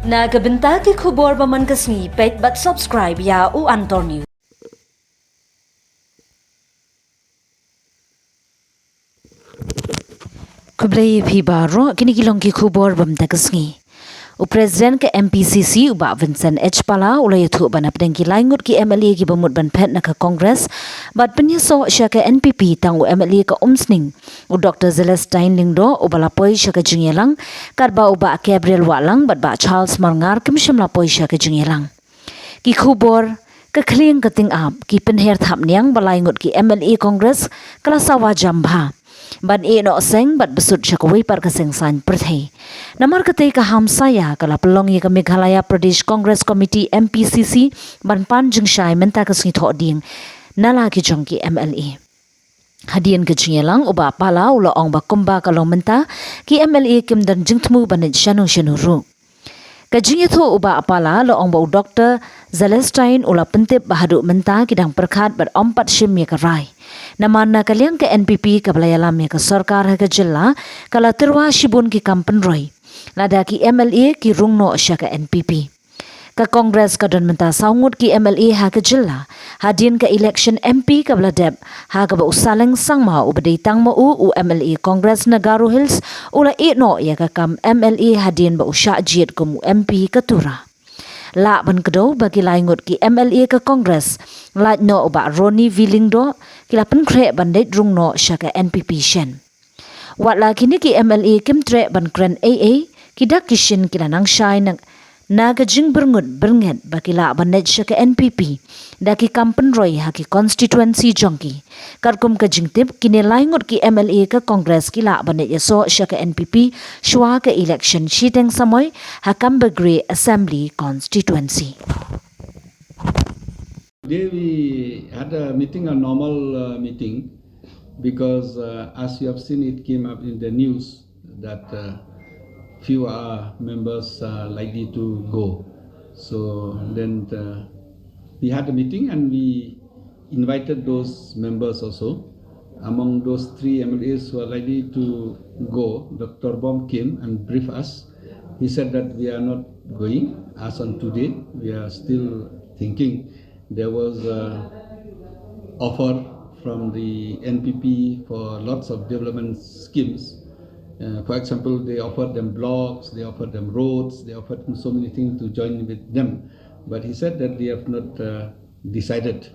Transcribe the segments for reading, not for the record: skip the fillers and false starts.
Nagabenta ki khubor baman kasni pet but subscribe ya u Antor News. Kublai phi baro kini kilong ki khubor bam takasni. U President ke MPCC uba Vincent H Pala ulai thu ban apdeng ki laingut ki MLA ki bamut ban phet na ka Congress bat penyeso sya ke NPP tang u MLA ka umsning u Dr Shalynnai lingdo u balapoi sya ke jingelang kat ba uba Gabriel Walang bat ba Charles Marngar kimsham lapoi sya ke jingelang ki khubor ke khling ka ting ap ki penher thap niang balaingut ki MLA Congress kala sawa jambha ban e no seng bat besut syakawai par ka seng san perthai namar kate ka hamsaya kala pelong ye ka Meghalaya Pradesh Congress Committee MPCC ban pan jingshai menta ka sni tho ding nala ki jongki MLA hadian ke jingelang uba pala ulo ong ba kumba kalong menta ki MLA kim dan jingthmu ban shanu ru Kajing itu uba apala lo ong bau Dr. Shalynnai ula pentip bahadu menta kidang perkhat ber ompat shim ya karai. Naman na kaliang ke NPP kablayalam ya ke sarkar ha ke jilla kala terwa shibun ki kampen roy. Lada ki MLA ki rungno sya ke NPP. Ka Kongres ka don menta saungut ki MLA ha ke jilla. Hadin ke election MP ka bladep ha ka ba usaleng sangma ubadai tangma u MLA Kongres Nagaru Hills ula no ya ka kam MLA hadin ba usya jiet kum MP ka tura. La ban kedo bagi laingut ki MLA ka Kongres la no ba Roni Vilingdo kila penkre bandai rungno sya ka NPP shen. Wat la kini ki MLA kimtre ban kren AA kidak kishin kila nang shai naga jing bernget bakila bandai sya ka NPP daki kampen roy haki constituency jongki karkum ka jingtip kini laingut ki MLA ka Kongres kila bandai yaso sya ka NPP shwa ka election shiteng samoy hakam bagre assembly constituency. Today we had a meeting, a normal meeting, because as you have seen, it came up in the news that few members are likely to go. So then we had a meeting and we invited those members also. Among those 3 MLAs who are likely to go, Dr. Bom came and briefed us. He said that we are not going as on today. We are still thinking. There was an offer from the NPP for lots of development schemes. For example, they offered them blocks, they offered them roads, they offered them so many things to join with them. But he said that they have not decided.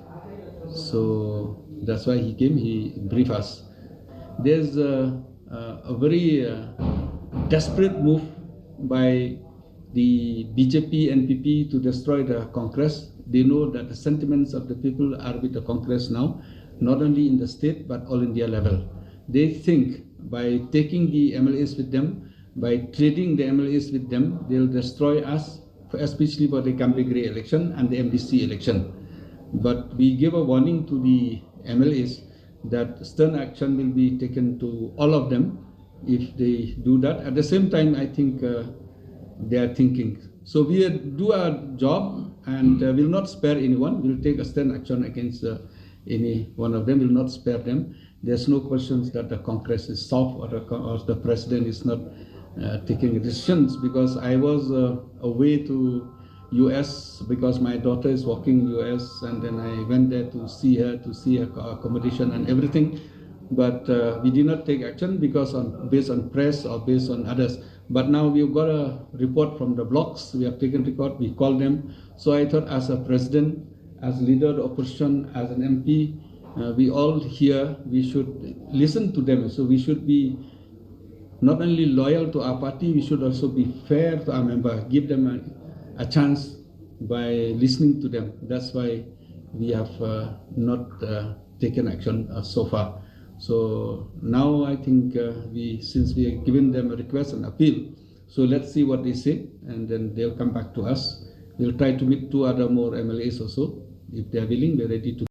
So that's why he came, he briefed us. There's a very desperate move by the BJP NPP to destroy the Congress. They know that the sentiments of the people are with the Congress now, not only in the state but all India level. They think by taking the MLAs with them, by trading the MLAs with them, they'll destroy us, especially for the Kambigre election and the MDC election. But we give a warning to the MLAs that stern action will be taken to all of them if they do that. At the same time, I think they are thinking. So we do our job and will not spare anyone. We'll take a stern action against any one of them, will not spare them. There's no questions that the Congress is soft or the president is not taking decisions, because I was away to US because my daughter is working US, and then I went there to see her accommodation and everything. But we did not take action because based on press or based on others. But now we've got a report from the blocks. We have taken record, we called them. So I thought as a president, as leader of the opposition, as an MP, we all here, we should listen to them. So we should be not only loyal to our party, we should also be fair to our member, give them a chance by listening to them. That's why we have not taken action so far. So now I think since we have given them a request and appeal, so let's see what they say, and then they'll come back to us. We'll try to meet 2 other more MLAs also. If they are willing, we're ready to